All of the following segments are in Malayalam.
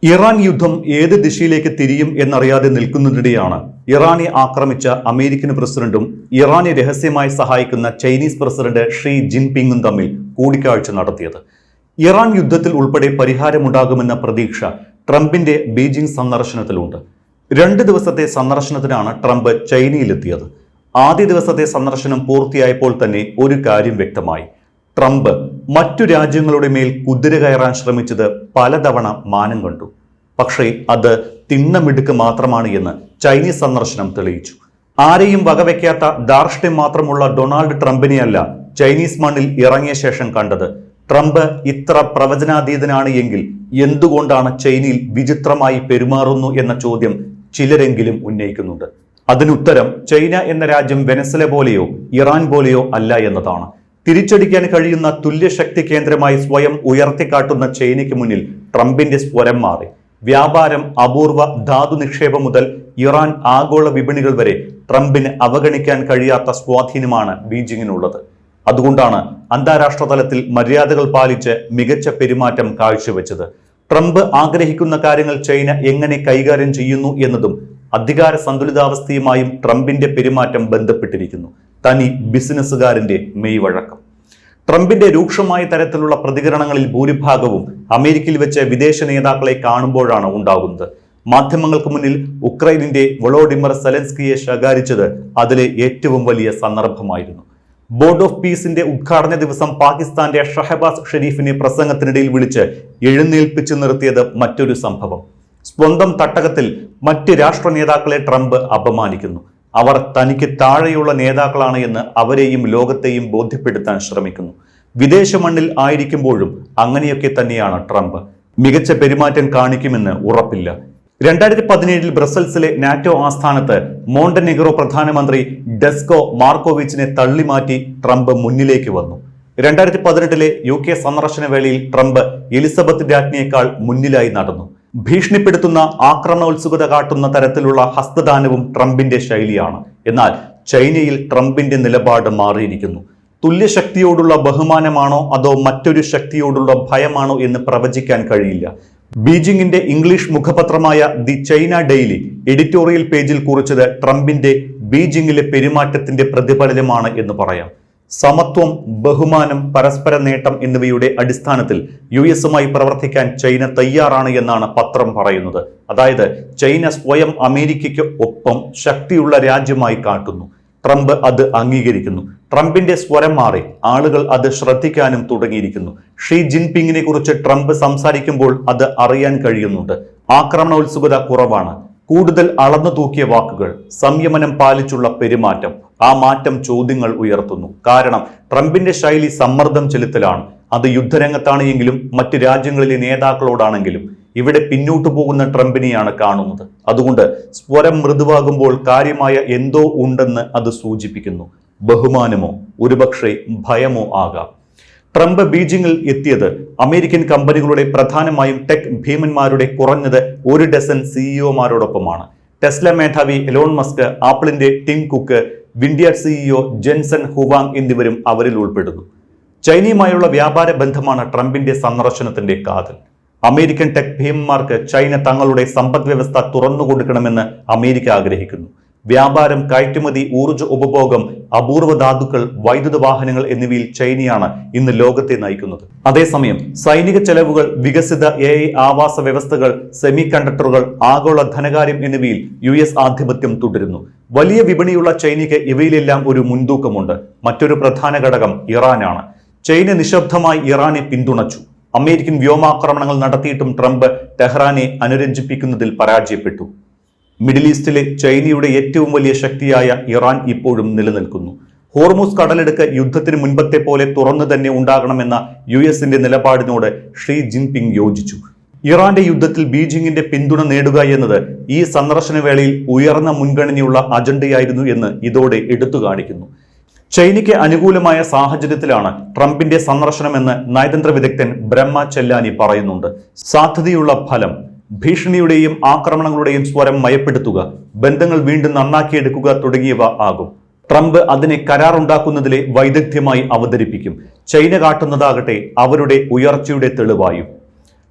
ഇറാൻ യുദ്ധം ഏത് ദിശയിലേക്ക് തിരിയും എന്നറിയാതെ നിൽക്കുന്നതിനിടെയാണ് ഇറാനെ ആക്രമിച്ച അമേരിക്കൻ പ്രസിഡന്റും ഇറാനെ രഹസ്യമായി സഹായിക്കുന്ന ചൈനീസ് പ്രസിഡന്റ് ഷീ ജിൻപിങ്ങും തമ്മിൽ കൂടിക്കാഴ്ച നടത്തിയത്. ഇറാൻ യുദ്ധത്തിൽ ഉൾപ്പെടെ പരിഹാരമുണ്ടാകുമെന്ന പ്രതീക്ഷ ട്രംപിന്റെ ബീജിംഗ് സന്ദർശനത്തിലുണ്ട്. 2 ദിവസത്തെ സന്ദർശനത്തിനാണ് ട്രംപ് ചൈനയിലെത്തിയത്. ആദ്യ ദിവസത്തെ സന്ദർശനം പൂർത്തിയായപ്പോൾ തന്നെ ഒരു കാര്യം വ്യക്തമായി. ട്രംപ് മറ്റു രാജ്യങ്ങളുടെ മേൽ കുതിര കയറാൻ ശ്രമിച്ചത് പലതവണ മാനം കണ്ടു. പക്ഷേ അത് തിണ്ണമിടുക്ക് മാത്രമാണ് എന്ന് ചൈനീസ് സന്ദർശനം തെളിയിച്ചു. ആരെയും വകവയ്ക്കാത്ത ധാർഷ്ട്യം മാത്രമുള്ള ഡൊണാൾഡ് ട്രംപിനെയല്ല ചൈനീസ് മണ്ണിൽ ഇറങ്ങിയ ശേഷം കണ്ടത്. ട്രംപ് ഇത്ര പ്രവചനാതീതനാണ് എങ്കിൽ എന്തുകൊണ്ടാണ് ചൈനയിൽ വിചിത്രമായി പെരുമാറുന്നു എന്ന ചോദ്യം ചിലരെങ്കിലും ഉന്നയിക്കുന്നുണ്ട്. അതിനുത്തരം ചൈന എന്ന രാജ്യം വെനസ്വല പോലെയോ ഇറാൻ പോലെയോ അല്ല എന്നതാണ്. തിരിച്ചടിക്കാൻ കഴിയുന്ന തുല്യശക്തി കേന്ദ്രമായി സ്വയം ഉയർത്തിക്കാട്ടുന്ന ചൈനയ്ക്ക് മുന്നിൽ ട്രംപിന്റെ സ്വരം മാറി. വ്യാപാരം, അപൂർവ ധാതു നിക്ഷേപം മുതൽ ഇറാൻ ആഗോള വിപണികൾ വരെ ട്രംപിന് അവഗണിക്കാൻ കഴിയാത്ത സ്വാധീനമാണ് ബീജിംഗിനുള്ളത്. അതുകൊണ്ടാണ് അന്താരാഷ്ട്ര തലത്തിൽ മര്യാദകൾ പാലിച്ച് മികച്ച പെരുമാറ്റം കാഴ്ചവെച്ചത്. ട്രംപ് ആഗ്രഹിക്കുന്ന കാര്യങ്ങൾ ചൈന എങ്ങനെ കൈകാര്യം ചെയ്യുന്നു എന്നതും അധികാര സന്തുലിതാവസ്ഥയുമായും ട്രംപിന്റെ പെരുമാറ്റം ബന്ധപ്പെട്ടിരിക്കുന്നു. തനി ബിസിനസ്സുകാരന്റെ മെയ്വഴക്കം. ട്രംപിന്റെ രൂക്ഷമായ തരത്തിലുള്ള പ്രതികരണങ്ങളിൽ ഭൂരിഭാഗവും അമേരിക്കയിൽ വെച്ച് വിദേശ നേതാക്കളെ കാണുമ്പോഴാണ് ഉണ്ടാകുന്നത്. മാധ്യമങ്ങൾക്ക് മുന്നിൽ ഉക്രൈനിന്റെ വൊളോഡിമർ സെലൻസ്കിയെ ശകാരിച്ചത് അതിലെ ഏറ്റവും വലിയ സന്ദർഭമായിരുന്നു. ബോർഡ് ഓഫ് പീസിന്റെ ഉദ്ഘാടന ദിവസം പാകിസ്ഥാന്റെ ഷഹബാസ് ഷെരീഫിനെ പ്രസംഗത്തിനിടയിൽ വിളിച്ച് എഴുന്നേൽപ്പിച്ചു നിർത്തിയത് മറ്റൊരു സംഭവം. സ്വന്തം തട്ടകത്തിൽ മറ്റ് രാഷ്ട്ര നേതാക്കളെ ട്രംപ് അപമാനിക്കുന്നു. അവർ തനിക്ക് താഴെയുള്ള നേതാക്കളാണ് എന്ന് അവരെയും ലോകത്തെയും ബോധ്യപ്പെടുത്താൻ ശ്രമിക്കുന്നു. വിദേശ മണ്ണിൽ ആയിരിക്കുമ്പോഴും അങ്ങനെയൊക്കെ തന്നെയാണ് ട്രംപ്. മികച്ച പെരുമാറ്റം കാണിക്കുമെന്ന് ഉറപ്പില്ല. 2017 ബ്രസൽസിലെ നാറ്റോ ആസ്ഥാനത്ത് മോണ്ടനെഗ്രോ പ്രധാനമന്ത്രി ഡെസ്കോ മാർക്കോവിച്ചിനെ തള്ളിമാറ്റി ട്രംപ് മുന്നിലേക്ക് വന്നു. 2018 UK സന്ദർശന വേളയിൽ ട്രംപ് എലിസബത്ത് രാജ്ഞിയേക്കാൾ മുന്നിലായി നടന്നു. ഭീഷണിപ്പെടുത്തുന്ന, ആക്രമണോത്സുകത കാട്ടുന്ന തരത്തിലുള്ള ഹസ്തദാനവും ട്രംപിന്റെ ശൈലിയാണ്. എന്നാൽ ചൈനയിൽ ട്രംപിന്റെ നിലപാട് മാറിയിരിക്കുന്നു. തുല്യശക്തിയോടുള്ള ബഹുമാനമാണോ അതോ മറ്റൊരു ശക്തിയോടുള്ള ഭയമാണോ എന്ന് പ്രവചിക്കാൻ കഴിയില്ല. ബീജിംഗിന്റെ ഇംഗ്ലീഷ് മുഖപത്രമായ ദി ചൈന ഡെയിലി എഡിറ്റോറിയൽ പേജിൽ കുറിച്ചത് ട്രംപിന്റെ ബീജിംഗിലെ പെരുമാറ്റത്തിന്റെ പ്രതിഫലനമാണ് എന്ന് പറയാം. സമത്വം, ബഹുമാനം, പരസ്പര നേട്ടം എന്നിവയുടെ അടിസ്ഥാനത്തിൽ US-മായി പ്രവർത്തിക്കാൻ ചൈന തയ്യാറാണ് എന്നാണ് പത്രം പറയുന്നത്. അതായത് ചൈന സ്വയം അമേരിക്കയ്ക്ക് ഒപ്പം ശക്തിയുള്ള രാജ്യമായി കാട്ടുന്നു. ട്രംപ് അത് അംഗീകരിക്കുന്നു. ട്രംപിന്റെ സ്വരം മാറി ആളുകൾ അത് ശ്രദ്ധിക്കാനും തുടങ്ങിയിരിക്കുന്നു. ഷീ ജിൻപിങ്ങിനെ കുറിച്ച് ട്രംപ് സംസാരിക്കുമ്പോൾ അത് അറിയാൻ കഴിയുന്നുണ്ട്. ആക്രമണോത്സുകത കുറവാണ്. കൂടുതൽ അളന്നു തൂക്കിയ വാക്കുകൾ, സംയമനം പാലിച്ചുള്ള പെരുമാറ്റം. ആ മാറ്റം ചോദ്യങ്ങൾ ഉയർത്തുന്നു. കാരണം ട്രംപിന്റെ ശൈലി സമ്മർദ്ദം ചെലുത്തലാണ്. അത് യുദ്ധരംഗത്താണ് എങ്കിലും മറ്റ് രാജ്യങ്ങളിലെ നേതാക്കളോടാണെങ്കിലും. ഇവിടെ പിന്നോട്ടു പോകുന്ന ട്രംപിനെയാണ് കാണുന്നത്. അതുകൊണ്ട് സ്വരം മൃദുവാകുമ്പോൾ കാര്യമായ എന്തോ ഉണ്ടെന്ന് അത് സൂചിപ്പിക്കുന്നു. ബഹുമാനമോ ഒരുപക്ഷെ ഭയമോ ആകാം. ട്രംപ് ബീജിംഗിൽ എത്തിയത് അമേരിക്കൻ കമ്പനികളുടെ പ്രധാനമായും ടെക് ഭീമന്മാരുടെ കുറഞ്ഞത് 1 ഡസൻ CEOമാരോടൊപ്പമാണ്. ടെസ്ല മേധാവി എലോൺ മസ്ക്, ആപ്പിളിന്റെ ടിം കുക്ക്, വിൻഡിയർ CEO ജെൻസൺ ഹുവാങ് എന്നിവരും അവരിൽ ഉൾപ്പെടുന്നു. ചൈനയുമായുള്ള വ്യാപാര ബന്ധമാണ് ട്രംപിന്റെ സന്ദർശനത്തിന്റെ കാതൽ. അമേരിക്കൻ ടെക് ഭീമന്മാർക്ക് ചൈന തങ്ങളുടെ സമ്പദ് വ്യവസ്ഥ തുറന്നുകൊടുക്കണമെന്ന് അമേരിക്ക ആഗ്രഹിക്കുന്നു. വ്യാപാരം, കയറ്റുമതി, ഊർജ്ജ ഉപഭോഗം, അപൂർവ ധാതുക്കൾ, വൈദ്യുത വാഹനങ്ങൾ എന്നിവയിൽ ചൈനയാണ് ഇന്ന് ലോകത്തെ നയിക്കുന്നത്. അതേസമയം സൈനിക ചെലവുകൾ, വികസിത AI ആവാസ വ്യവസ്ഥകൾ, സെമി കണ്ടക്ടറുകൾ, ആഗോള ധനകാര്യം എന്നിവയിൽ US ആധിപത്യം തുടരുന്നു. വലിയ വിപണിയുള്ള ചൈനയ്ക്ക് ഇവയിലെല്ലാം ഒരു മുൻതൂക്കമുണ്ട്. മറ്റൊരു പ്രധാന ഘടകം ഇറാനാണ്. ചൈന നിശബ്ദമായി ഇറാനെ പിന്തുണച്ചു. അമേരിക്കൻ വ്യോമാക്രമണങ്ങൾ നടത്തിയിട്ടും ട്രംപ് ടെഹ്റാനെ അനുരഞ്ജിപ്പിക്കുന്നതിൽ പരാജയപ്പെട്ടു. മിഡിൽ ഈസ്റ്റിലെ ചൈനയുടെ ഏറ്റവും വലിയ ശക്തിയായ ഇറാൻ ഇപ്പോഴും നിലനിൽക്കുന്നു. ഹോർമുസ് കടലെടുക്ക് യുദ്ധത്തിന് മുൻപത്തെ പോലെ തുറന്നു തന്നെ ഉണ്ടാകണമെന്ന US-ന്റെ നിലപാടിനോട് ഷീ ജിൻപിങ് യോജിച്ചു. ഇറാന്റെ യുദ്ധത്തിൽ ബീജിംഗിന്റെ പിന്തുണ നേടുക എന്നത് ഈ സന്ദർശന വേളയിൽ ഉയർന്ന മുൻഗണനയുള്ള അജണ്ടയായിരുന്നു എന്ന് ഇതോടെ എടുത്തു കാണിക്കുന്നു. ചൈനയ്ക്ക് അനുകൂലമായ സാഹചര്യത്തിലാണ് ട്രംപിന്റെ സന്ദർശനമെന്ന് നയതന്ത്ര വിദഗ്ധൻ ബ്രഹ്മ ചെല്ലാനി പറയുന്നുണ്ട്. സാധ്യതയുള്ള ഫലം: ഭീഷണിയുടെയും ആക്രമണങ്ങളുടെയും സ്വരം മയപ്പെടുത്തുക, ബന്ധങ്ങൾ വീണ്ടും നന്നാക്കിയെടുക്കുക തുടങ്ങിയവ ആകും. ട്രംപ് അതിനെ കരാറുണ്ടാക്കുന്നതിലെ വൈദഗ്ധ്യമായി അവതരിപ്പിക്കും. ചൈന കാട്ടുന്നതാകട്ടെ അവരുടെ ഉയർച്ചയുടെ തെളിവായും.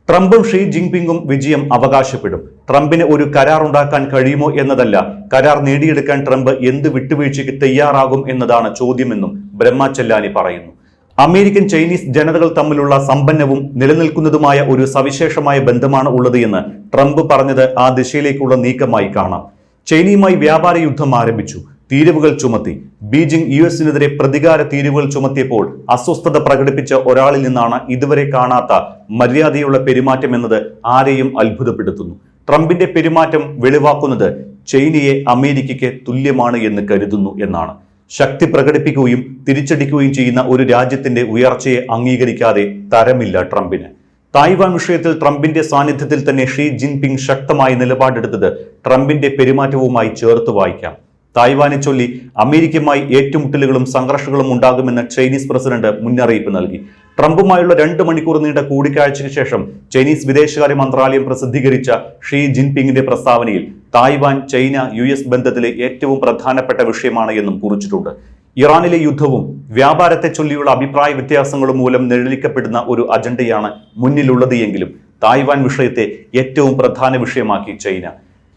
ട്രംപും ഷീ ജിൻപിങ്ങും വിജയം അവകാശപ്പെടും. ട്രംപിന് ഒരു കരാർ ഉണ്ടാക്കാൻ കഴിയുമോ എന്നതല്ല, കരാർ നേടിയെടുക്കാൻ ട്രംപ് എന്ത് വിട്ടുവീഴ്ചയ്ക്ക് തയ്യാറാകും എന്നതാണ് ചോദ്യമെന്നും ബ്രഹ്മചെല്ലാനി പറയുന്നു. അമേരിക്കൻ ചൈനീസ് ജനതകൾ തമ്മിലുള്ള സമ്പന്നവും നിലനിൽക്കുന്നതുമായ ഒരു സവിശേഷമായ ബന്ധമാണ് ഉള്ളത് എന്ന് ട്രംപ് പറഞ്ഞത് ആ ദിശയിലേക്കുള്ള നീക്കമായി കാണാം. ചൈനയുമായി വ്യാപാര യുദ്ധം ആരംഭിച്ചു, തീരുവകൾ ചുമത്തി. ബീജിംഗ് US-നെതിരെ പ്രതികാര തീരുവകൾ ചുമത്തിയപ്പോൾ അസ്വസ്ഥത പ്രകടിപ്പിച്ച ഒരാളിൽ നിന്നാണ് ഇതുവരെ കാണാത്ത മര്യാദയുള്ള പെരുമാറ്റം എന്നത് ആരെയും അത്ഭുതപ്പെടുത്തുന്നു. ട്രംപിന്റെ പെരുമാറ്റം വെളിവാക്കുന്നത് ചൈനയെ അമേരിക്കയ്ക്ക് തുല്യമാണ് എന്ന് കരുതുന്നു എന്നാണ്. ശക്തി പ്രകടിപ്പിക്കുകയും തിരിച്ചടിക്കുകയും ചെയ്യുന്ന ഒരു രാജ്യത്തിന്റെ ഉയർച്ചയെ അംഗീകരിക്കാതെ തരമില്ല ട്രംപിന്. തായ്വാൻ വിഷയത്തിൽ ട്രംപിന്റെ സാന്നിധ്യത്തിൽ തന്നെ ഷീ ജിൻപിങ് ശക്തമായ നിലപാടെടുത്തത് ട്രംപിന്റെ പെരുമാറ്റവുമായി ചേർത്ത് വായിക്കാം. തായ്വാനെ ചൊല്ലി അമേരിക്കയുമായി ഏറ്റുമുട്ടലുകളും സംഘർഷങ്ങളും ഉണ്ടാകുമെന്ന് ചൈനീസ് പ്രസിഡന്റ് മുന്നറിയിപ്പ് നൽകി. ട്രംപുമായുള്ള 2 മണിക്കൂർ നീണ്ട കൂടിക്കാഴ്ചയ്ക്ക് ശേഷം ചൈനീസ് വിദേശകാര്യ മന്ത്രാലയം പ്രസിദ്ധീകരിച്ച ഷീ ജിൻപിങ്ങിന്റെ പ്രസ്താവനയിൽ തായ്വാൻ ചൈന US ബന്ധത്തിലെ ഏറ്റവും പ്രധാനപ്പെട്ട വിഷയമാണ് എന്നും കുറിച്ചിട്ടുണ്ട്. ഇറാനിലെ യുദ്ധവും വ്യാപാരത്തെ ചൊല്ലിയുള്ള അഭിപ്രായ വ്യത്യാസങ്ങളും മൂലം നിഴലിക്കപ്പെടുന്ന ഒരു അജണ്ടയാണ് മുന്നിലുള്ളത് എങ്കിലും തായ്വാൻ വിഷയത്തെ ഏറ്റവും പ്രധാന വിഷയമാക്കി ചൈന.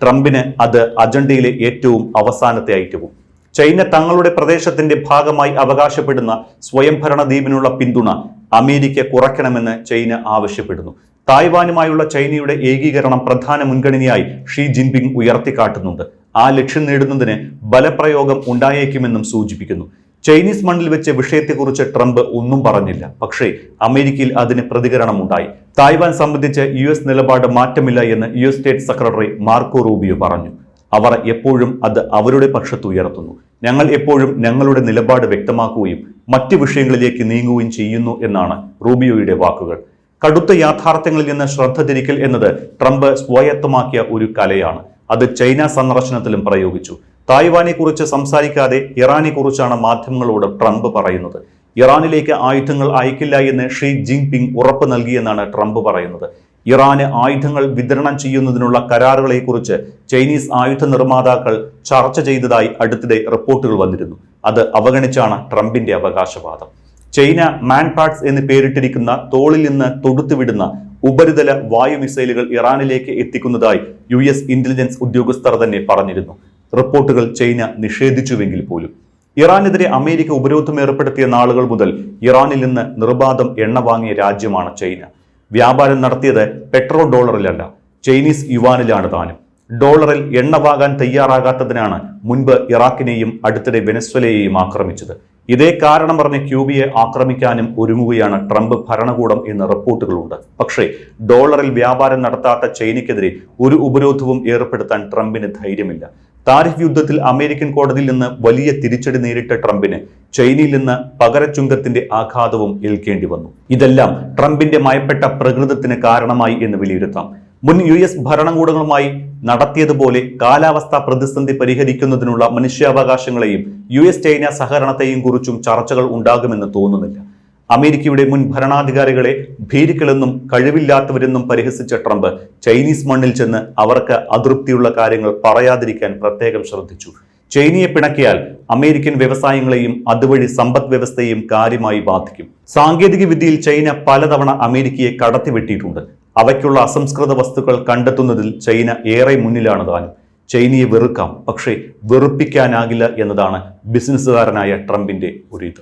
ട്രംപിന് അത് അജണ്ടയിലെ ഏറ്റവും അവസാനത്തെ ഐറ്റവും. ചൈന തങ്ങളുടെ പ്രദേശത്തിന്റെ ഭാഗമായി അവകാശപ്പെടുന്ന സ്വയംഭരണ ദ്വീപിനുള്ള പിന്തുണ അമേരിക്ക കുറയ്ക്കണമെന്ന് ചൈന ആവശ്യപ്പെടുന്നു. തായ്വാനുമായുള്ള ചൈനയുടെ ഏകീകരണം പ്രധാന മുൻഗണനയായി ഷീ ജിൻപിങ് ഉയർത്തിക്കാട്ടുന്നുണ്ട്. ആ ലക്ഷ്യം നേടുന്നതിന് ബലപ്രയോഗം ഉണ്ടായേക്കുമെന്നും സൂചിപ്പിക്കുന്നു. ചൈനീസ് മണ്ണിൽ വെച്ച വിഷയത്തെക്കുറിച്ച് ട്രംപ് ഒന്നും പറഞ്ഞില്ല. പക്ഷേ അമേരിക്കയിൽ അതിന് പ്രതികരണം ഉണ്ടായി. തായ്വാൻ സംബന്ധിച്ച് US നിലപാട് മാറ്റമില്ല എന്ന് US state secretary Marco Rubio പറഞ്ഞു. അവർ എപ്പോഴും അത് അവരുടെ പക്ഷത്ത് ഉയർത്തുന്നു. ഞങ്ങൾ എപ്പോഴും ഞങ്ങളുടെ നിലപാട് വ്യക്തമാക്കുകയും മറ്റ് വിഷയങ്ങളിലേക്ക് നീങ്ങുകയും ചെയ്യുന്നു എന്നാണ് റൂബിയോയുടെ വാക്കുകൾ. കടുത്ത യാഥാർത്ഥ്യങ്ങളിൽ നിന്ന് ശ്രദ്ധ തിരിക്കൽ എന്നത് ട്രംപ് സ്വായത്തമാക്കിയ ഒരു കലയാണ്. അത് ചൈന സന്ദർശനത്തിലും പ്രയോഗിച്ചു. തായ്വാനെ കുറിച്ച് സംസാരിക്കാതെ ഇറാനെ കുറിച്ചാണ് മാധ്യമങ്ങളോട് ട്രംപ് പറയുന്നത്. ഇറാനിലേക്ക് ആയുധങ്ങൾ അയക്കില്ല എന്ന് ഷീ ജിൻപിങ് ഉറപ്പ് നൽകിയെന്നാണ് ട്രംപ് പറയുന്നത്. ഇറാന് ആയുധങ്ങൾ വിതരണം ചെയ്യുന്നതിനുള്ള കരാറുകളെക്കുറിച്ച് ചൈനീസ് ആയുധ നിർമ്മാതാക്കൾ ചർച്ച ചെയ്തതായി അടുത്തിടെ റിപ്പോർട്ടുകൾ വന്നിരുന്നു. അത് അവഗണിച്ചാണ് ട്രംപിന്റെ അവകാശവാദം. ചൈന മാൻപാഡ്സ് എന്ന് പേരിട്ടിരിക്കുന്ന തോളിൽ നിന്ന് തൊടുത്തുവിടുന്ന ഉപരിതല വായു മിസൈലുകൾ ഇറാനിലേക്ക് എത്തിക്കുന്നതായി US ഇന്റലിജൻസ് ഉദ്യോഗസ്ഥർ തന്നെ പറഞ്ഞിരുന്നു. റിപ്പോർട്ടുകൾ ചൈന നിഷേധിച്ചുവെങ്കിൽ പോലും. ഇറാനെതിരെ അമേരിക്ക ഉപരോധം ഏർപ്പെടുത്തിയ നാളുകൾ മുതൽ ഇറാനിൽ നിന്ന് നിർബാധം എണ്ണ വാങ്ങിയ രാജ്യമാണ് ചൈന. വ്യാപാരം നടത്തിയത് പെട്രോ ഡോളറിലല്ല, ചൈനീസ് യുവാനിലാണ് താനും. ഡോളറിൽ എണ്ണ വാങ്ങാൻ തയ്യാറാകാത്തതിനാണ് മുൻപ് ഇറാഖിനെയും അടുത്തിടെ വെനസ്വലയെയും ആക്രമിച്ചത്. ഇതേ കാരണം പറഞ്ഞ് ക്യൂബയെ ആക്രമിക്കാനും ഒരുങ്ങുകയാണ് ട്രംപ് ഭരണകൂടം എന്ന റിപ്പോർട്ടുകളുണ്ട്. പക്ഷേ ഡോളറിൽ വ്യാപാരം നടത്താത്ത ചൈനയ്ക്കെതിരെ ഒരു ഉപരോധവും ഏർപ്പെടുത്താൻ ട്രംപിന് ധൈര്യമില്ല. താരിഫ് യുദ്ധത്തിൽ അമേരിക്കൻ കോടതിയിൽ നിന്ന് വലിയ തിരിച്ചടി നേരിട്ട ട്രംപിന് ചൈനയിൽ നിന്ന് പകരച്ചുങ്കത്തിന്റെ ആഘാതവും ഏൽക്കേണ്ടി വന്നു. ഇതെല്ലാം ട്രംപിന്റെ മയപ്പെട്ട പ്രകൃതത്തിന് കാരണമായി എന്ന് വിലയിരുത്താം. മുൻ US ഭരണകൂടങ്ങളുമായി നടത്തിയതുപോലെ കാലാവസ്ഥാ പ്രതിസന്ധി പരിഹരിക്കുന്നതിനുള്ള മനുഷ്യാവകാശങ്ങളെയും US ചൈന സഹകരണത്തെയും കുറിച്ചും ചർച്ചകൾ ഉണ്ടാകുമെന്ന് തോന്നുന്നില്ല. അമേരിക്കയുടെ മുൻ ഭരണാധികാരികളെ ഭീരുക്കളെന്നും കഴിവില്ലാത്തവരെന്നും പരിഹസിച്ച ട്രംപ് ചൈനീസ് മണ്ണിൽ ചെന്ന് അവർക്ക് അതൃപ്തിയുള്ള കാര്യങ്ങൾ പറയാതിരിക്കാൻ പ്രത്യേകം ശ്രദ്ധിച്ചു. ചൈനയെ പിണക്കിയാൽ അമേരിക്കൻ വ്യവസായങ്ങളെയും അതുവഴി സമ്പദ് വ്യവസ്ഥയെയും കാര്യമായി ബാധിക്കും. സാങ്കേതിക വിദ്യയിൽ ചൈന പലതവണ അമേരിക്കയെ കടത്തിവെട്ടിയിട്ടുണ്ട്. അവയ്ക്കുള്ള അസംസ്കൃത വസ്തുക്കൾ കണ്ടെത്തുന്നതിൽ ചൈന ഏറെ മുന്നിലാണ് താനും. ചൈനയെ വെറുക്കാം, പക്ഷേ വെറുപ്പിക്കാനാകില്ല എന്നതാണ് ബിസിനസ്സുകാരനായ ട്രംപിന്റെ ഒരു ഇത്.